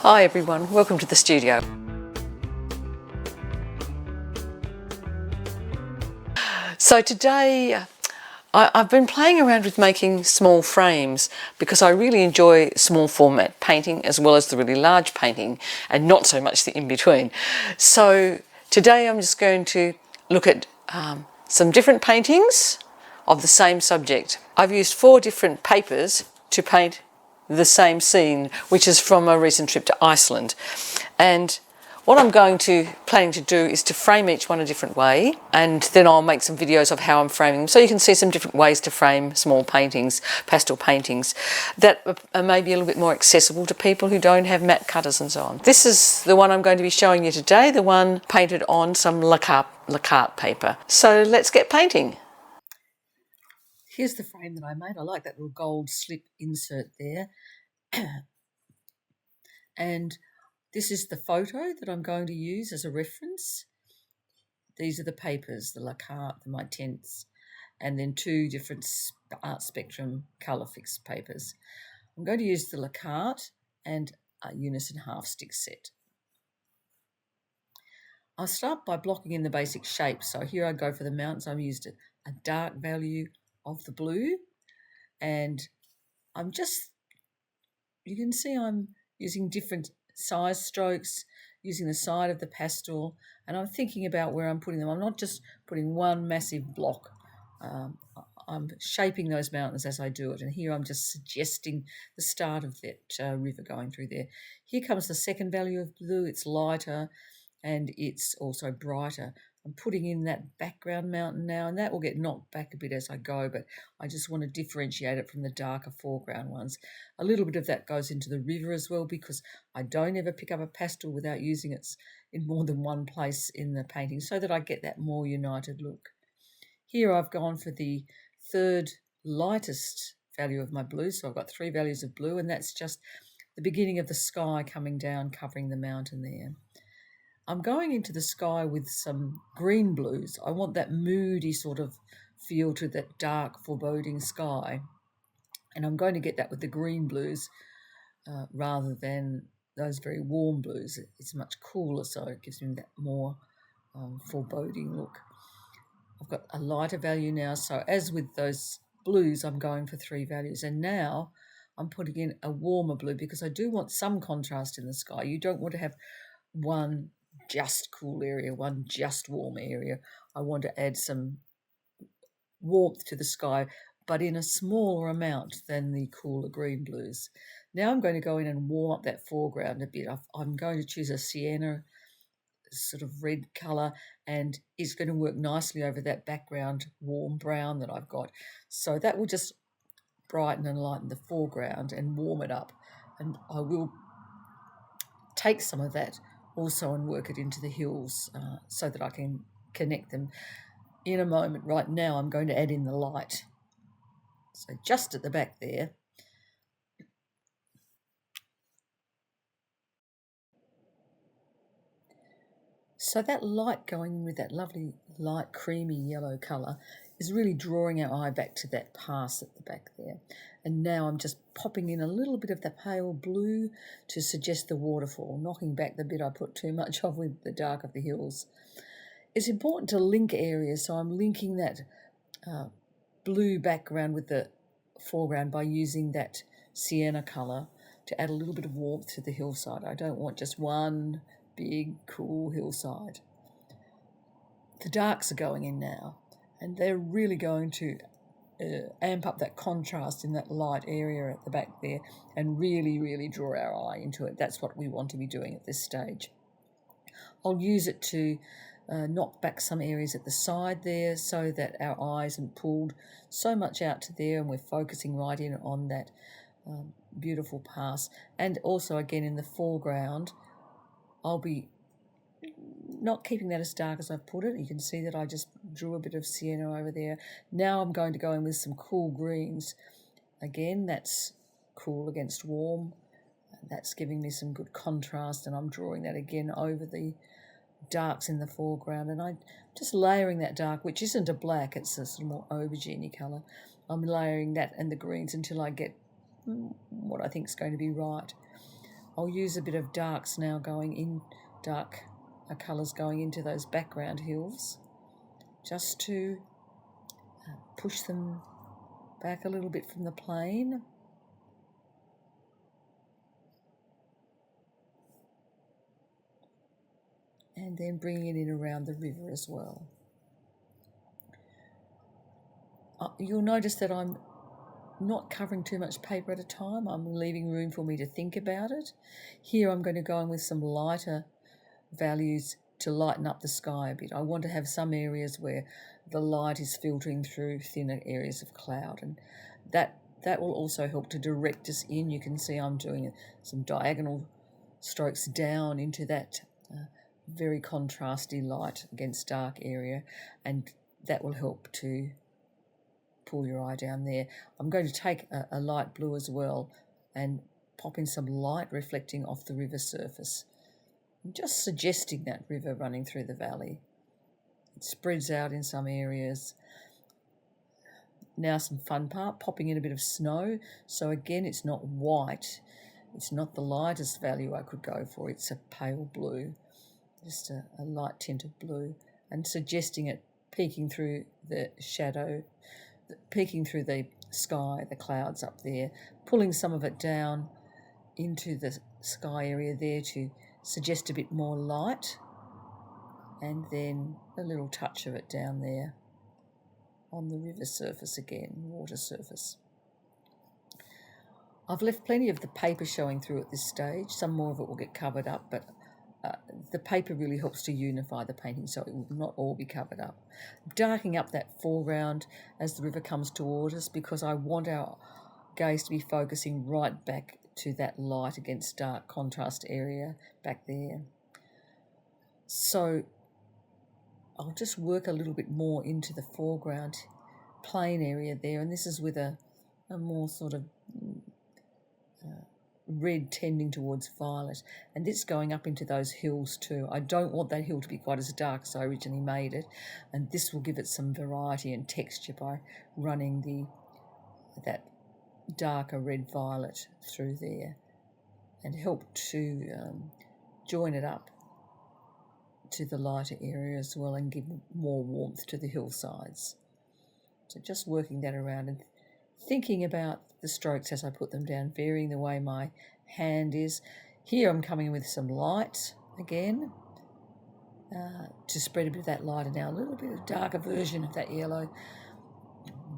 Hi everyone, welcome to the studio. So today I've been playing around with making small frames because I really enjoy small format painting as well as the really large painting and not so much the in-between. So today I'm just going to look at some different paintings of the same subject. I've used 4 different papers to paint the same scene, which is from a recent trip to Iceland. And what I'm planning to do is to frame each one a different way, and then I'll make some videos of how I'm framing them so you can see some different ways to frame small paintings, pastel paintings, that are maybe a little bit more accessible to people who don't have matte cutters and so on. This is the one I'm going to be showing you today, the one painted on some Carte paper. So let's get painting. Here's the frame that I made. I like that little gold slip insert there. And this is the photo that I'm going to use as a reference. These are the papers, the Carte, the My Tints, and then 2 different Art Spectrum colour fixed papers. I'm going to use the Carte and a Unison half stick set. I'll start by blocking in the basic shape. So here I go for the mountains. I've used a dark value of the blue, and you can see I'm using different size strokes, using the side of the pastel, and I'm thinking about where I'm putting them. I'm not just putting one massive block. I'm shaping those mountains as I do it, and here I'm just suggesting the start of that river going through there. Here comes the second value of blue. It's lighter and it's also brighter. I'm putting in that background mountain now, and that will get knocked back a bit as I go, but I just want to differentiate it from the darker foreground ones. A little bit of that goes into the river as well, because I don't ever pick up a pastel without using it in more than one place in the painting, so that I get that more united look. Here I've gone for the third lightest value of my blue, so I've got 3 values of blue, and that's just the beginning of the sky coming down, covering the mountain there. I'm going into the sky with some green blues. I want that moody sort of feel to that dark, foreboding sky. And I'm going to get that with the green blues rather than those very warm blues. It's much cooler, so it gives me that more foreboding look. I've got a lighter value now. So as with those blues, I'm going for 3 values. And now I'm putting in a warmer blue because I do want some contrast in the sky. You don't want to have one just cool area, one just warm area. I want to add some warmth to the sky, but in a smaller amount than the cooler green blues. Now I'm going to go in and warm up that foreground a bit. I'm going to choose a sienna sort of red colour, and it's going to work nicely over that background warm brown that I've got. So that will just brighten and lighten the foreground and warm it up. And I will take some of that also and work it into the hills so that I can connect them in a moment. Right now I'm going to add in the light. So just at the back there. So that light going in with that lovely light creamy yellow colour is really drawing our eye back to that pass at the back there. And now I'm just popping in a little bit of the pale blue to suggest the waterfall, knocking back the bit I put too much of with the dark of the hills. It's important to link areas, so I'm linking that blue background with the foreground by using that sienna colour to add a little bit of warmth to the hillside. I don't want just one big cool hillside. The darks are going in now, and they're really going to amp up that contrast in that light area at the back there and really draw our eye into it. That's what we want to be doing at this stage. I'll use it to knock back some areas at the side there so that our eye isn't pulled so much out to there, and we're focusing right in on that beautiful pass. And also again in the foreground, I'll be not keeping that as dark as I've put it. You can see that I just drew a bit of sienna over there. Now I'm going to go in with some cool greens. Again, that's cool against warm. That's giving me some good contrast, and I'm drawing that again over the darks in the foreground. And I'm just layering that dark, which isn't a black, it's a sort of more aubergine colour. I'm layering that and the greens until I get what I think is going to be right. I'll use a bit of darks now going in, dark colours going into those background hills, just to push them back a little bit from the plane. And then bringing it in around the river as well. You'll notice that I'm not covering too much paper at a time. I'm leaving room for me to think about it. Here I'm going to go in with some lighter values to lighten up the sky a bit. I want to have some areas where the light is filtering through thinner areas of cloud, and that will also help to direct us in. You can see I'm doing some diagonal strokes down into that very contrasty light against dark area, and that will help to pull your eye down there. I'm going to take a light blue as well and pop in some light reflecting off the river surface. I'm just suggesting that river running through the valley. It spreads out in some areas. Now some fun part, popping in a bit of snow. So again, it's not white. It's not the lightest value I could go for. It's a pale blue, just a light tint of blue, and suggesting it peeking through the shadow, peeking through the sky, the clouds up there, pulling some of it down into the sky area there to suggest a bit more light, and then a little touch of it down there on the river surface again, water surface. I've left plenty of the paper showing through at this stage. Some more of it will get covered up, but the paper really helps to unify the painting, so it will not all be covered up. Darkening up that foreground as the river comes toward us, because I want our gaze to be focusing right back to that light against dark contrast area back there. So I'll just work a little bit more into the foreground plain area there, and this is with a more sort of red tending towards violet, and this going up into those hills too. I don't want that hill to be quite as dark as I originally made it, and this will give it some variety and texture by running that darker red violet through there, and help to join it up to the lighter area as well and give more warmth to the hillsides. So just working that around and thinking about the strokes as I put them down, varying the way my hand is. Here I'm coming in with some light again to spread a bit of that lighter now, a little bit of darker version of that yellow,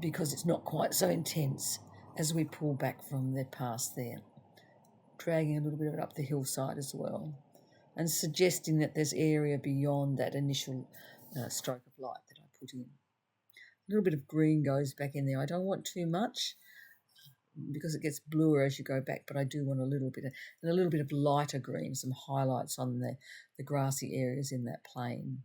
because it's not quite so intense as we pull back from the past there. Dragging a little bit of it up the hillside as well, and suggesting that there's area beyond that initial stroke of light that I put in. A little bit of green goes back in there. I don't want too much because it gets bluer as you go back, but I do want a little bit of lighter green, some highlights on the grassy areas in that plain.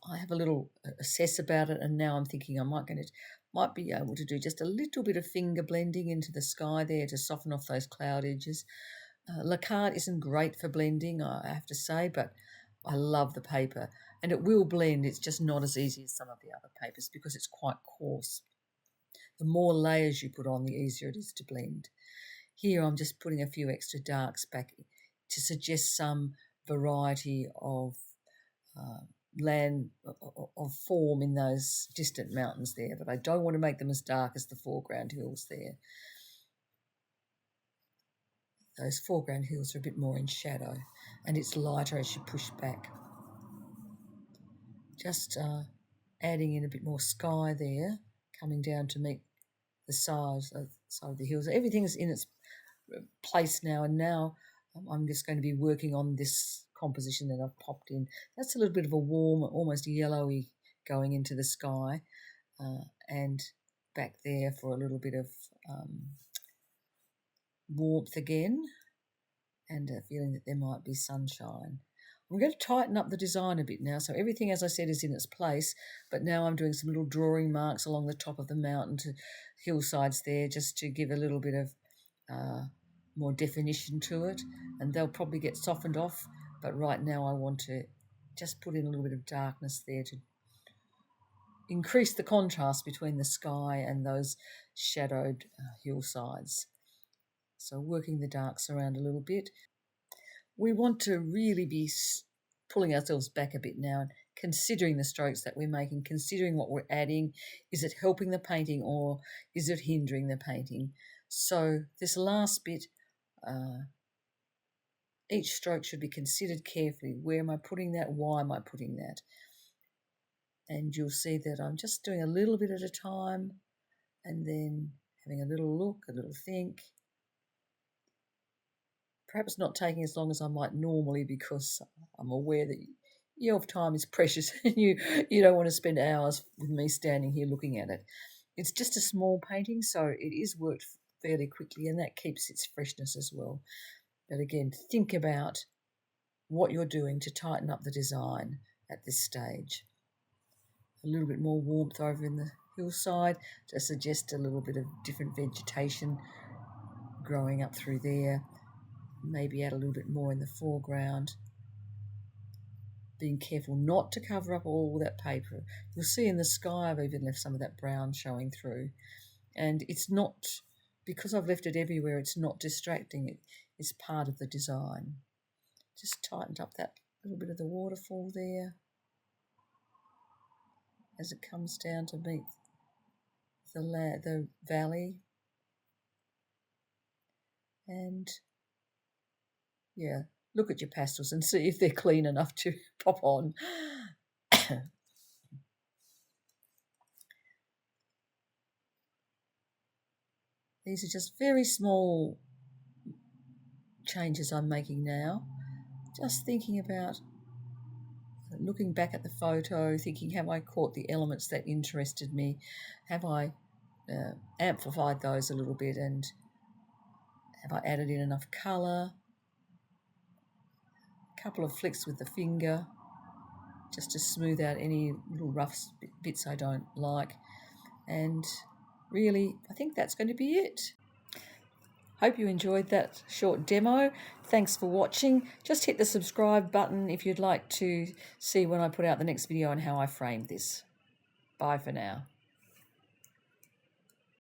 I have a little assess about it, and now I'm thinking I might be able to do just a little bit of finger blending into the sky there to soften off those cloud edges. Carte isn't great for blending, I have to say, but I love the paper, and it will blend. It's just not as easy as some of the other papers because it's quite coarse. The more layers you put on, the easier it is to blend. Here I'm just putting a few extra darks back to suggest some variety of land of form in those distant mountains there, but I don't want to make them as dark as the foreground hills there. Those foreground hills are a bit more in shadow, and it's lighter as you push back. Just adding in a bit more sky there, coming down to meet the sides of the hills. Everything's in its place now, and now I'm just going to be working on this composition that I've popped in. That's a little bit of a warm, almost yellowy going into the sky, and back there for a little bit of warmth again, and a feeling that there might be sunshine. I'm going to tighten up the design a bit now, so everything, as I said, is in its place, but now I'm doing some little drawing marks along the top of the mountain to hillsides there, just to give a little bit of more definition to it, and they'll probably get softened off, but right now I want to just put in a little bit of darkness there to increase the contrast between the sky and those shadowed hillsides. So working the darks around a little bit. We want to really be pulling ourselves back a bit now and considering the strokes that we're making, considering what we're adding. Is it helping the painting or is it hindering the painting? So this last bit, each stroke should be considered carefully. Where am I putting that? Why am I putting that? And you'll see that I'm just doing a little bit at a time and then having a little look, a little think. Perhaps not taking as long as I might normally because I'm aware that your time is precious and you don't want to spend hours with me standing here looking at it. It's just a small painting, so it is worked fairly quickly and that keeps its freshness as well. But again, think about what you're doing to tighten up the design at this stage. A little bit more warmth over in the hillside to suggest a little bit of different vegetation growing up through there. Maybe add a little bit more in the foreground. Being careful not to cover up all that paper. You'll see in the sky I've even left some of that brown showing through. And it's not, because I've left it everywhere, it's not distracting. It's part of the design. Just tightened up that little bit of the waterfall there as it comes down to meet the valley. And yeah, look at your pastels and see if they're clean enough to pop on. These are just very small changes I'm making now. Just thinking about looking back at the photo, thinking, have I caught the elements that interested me? Have I amplified those a little bit, and have I added in enough colour? A couple of flicks with the finger just to smooth out any little rough bits I don't like. And really, I think that's going to be it. Hope you enjoyed that short demo. Thanks for watching. Just hit the subscribe button if you'd like to see when I put out the next video on how I framed this. Bye for now.